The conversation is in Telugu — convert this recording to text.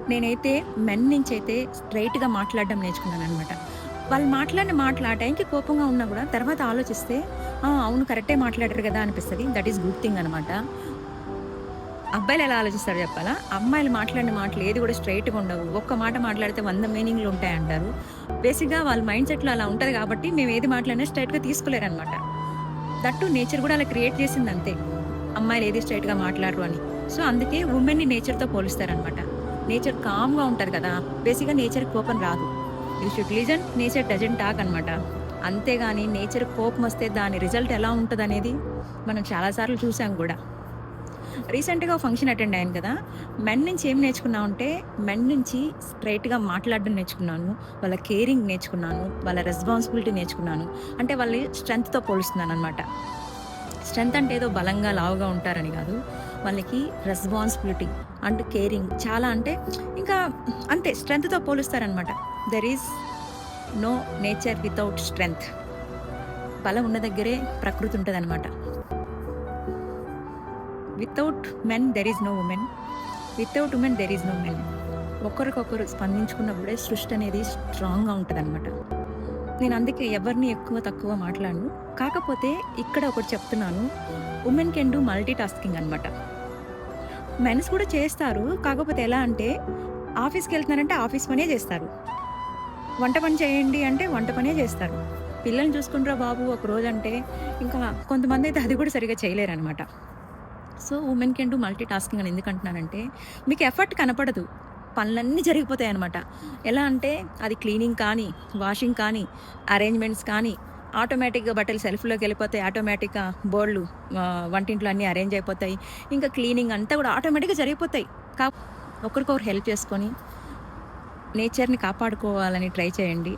నేనైతే మెన్ నుంచైతే స్ట్రెయిట్‌గా మాట్లాడడం నేర్చుకున్నాననమాట. వాళ్ళు మాట్లాడిన మాటలు ఆ టైంకి కోపంగా ఉన్నా గూడా తర్వాత ఆలోచిస్తే అవును కరెక్టే మాట్లాడారు గదా! అనిపిస్తది. దట్ ఈస్ గుడ్ థింగ్ అనమాట. అబ్బాయిలెలా ఆలోచిస్తారో చెప్పాలా? అమ్మాయిలు మాట్లాడిన మాటలు ఏది గూడా స్ట్రెయిట్‌గా ఉండవు. ఒక్క మాట మాట్లాడితే 100 మీనింగ్‌లుంటాయంటారు. బేసిక్‌గా వాళ్ళ మైండ్ సెట్‌లో అలా ఉంటది గాబట్టి మేమేది మాట్లాడినా స్ట్రెయిట్‌గా తీసుకోలేరనమాట. దట్ టూ నేచర్ గూడా అలా క్రియేట్ చేసిందంతే. అమ్మాయిలు ఏది స్ట్రెయిట్‌గా మాట్లాడరు అని. సో, అందుకే వుమెన్‌ని నేచర్‌తో పోలుస్తారనమాట. నేచర్ కామ్‌గా ఉంటది కదా! బేసిక్‌గా నేచర్‌కి కోపం రాదు. You should listen nature doesn't talk అనమాట. అంతేగాని నేచర్‌కి కోపమొస్తే దాని రిజల్ట్ ఎలా ఉంటదనేది మనం చాలా సార్లు చూసాం గూడా. రీసెంట్‌గా ఒక ఫంక్షన్ అటెండ్ అయ్యాను కదా! మెన్ నుంచి ఏం నేర్చుకున్నామంటే, మెన్ నుంచి స్ట్రెయిట్‌గా మాట్లాడడం నేర్చుకున్నాను. వాళ్ళ కేరింగ్ నేర్చుకున్నాను. వాళ్ళ రెస్పాన్సిబిలిటీ నేర్చుకున్నాను. అంటే వాళ్ళని స్ట్రెంగ్త్‌తో పోలుస్తున్నాననమాట. స్ట్రెంత్ అంటే ఏదో బలంగా, లావుగా ఉంటారని గాదు. వాళ్ళకి రెస్పాన్సిబిలిటీ అండ్ కేరింగ్ చాలా అంటే ఇంకా అంతే స్ట్రెంగ్త్‌తో పోలుస్తారనమాట. There is no nature without strength. బలం ఉన్న దగ్గరే ప్రకృతి ఉంటదనమాట. Without men there is no women. Without women there is no men. ఒకరికొకరు స్పందించుకున్నప్పుడే సృష్టి అనేది స్ట్రాంగ్‌గా ఉంటదనమాట. నేను అందుకే ఎవరిని ఎక్కువ, తక్కువ మాట్లాడను. కాకపోతే ఇక్కడ ఒకటి చెప్తున్నాను. Women can do multi tasking అనమాట. మెన్స్ కూడా చేస్తారు. కాకపోతే ఎలా అంటే ఆఫీస్‌కెళ్తున్నారంటే ఆఫీస్ పనే జేస్తారు. వంట పని చేయండి అంటే వంట పనే జేస్తారు. పిల్లల్ని చూసుకుంట్రా బాబు ఒక రోజంటే ఇంకా కొంతమందైతే అది కూడా సరిగ్గా చేయలేరనమాట. So, women can do multitasking అని ఎందుకంటున్నానంటే, మీకు ఎఫర్ట్ కనపడదు. పనులన్నీ జరిగిపోతాయనమాట. ఎలా అంటే, అది క్లీనింగ్ కానీ, వాషింగ్ కానీ, అరేంజ్‌మెంట్స్ కానీ, ఆటోమేటిక్‌గా బట్టలు సెల్ఫ్‌లోకెళ్ళిపోతాయి. ఆటోమేటిక్‌గా బోళ్ళు వంటింట్లో అన్నీ అరేంజ్ అయిపోతాయి. ఇంకా క్లీనింగ్ అంతా కూడా ఆటోమేటిక్‌గా జరిగిపోతాయి. కా ఒకరికొకరు హెల్ప్ చేసుకొని, నేచర్‌ని కాపాడుకోవాలని ట్రై చేయండి.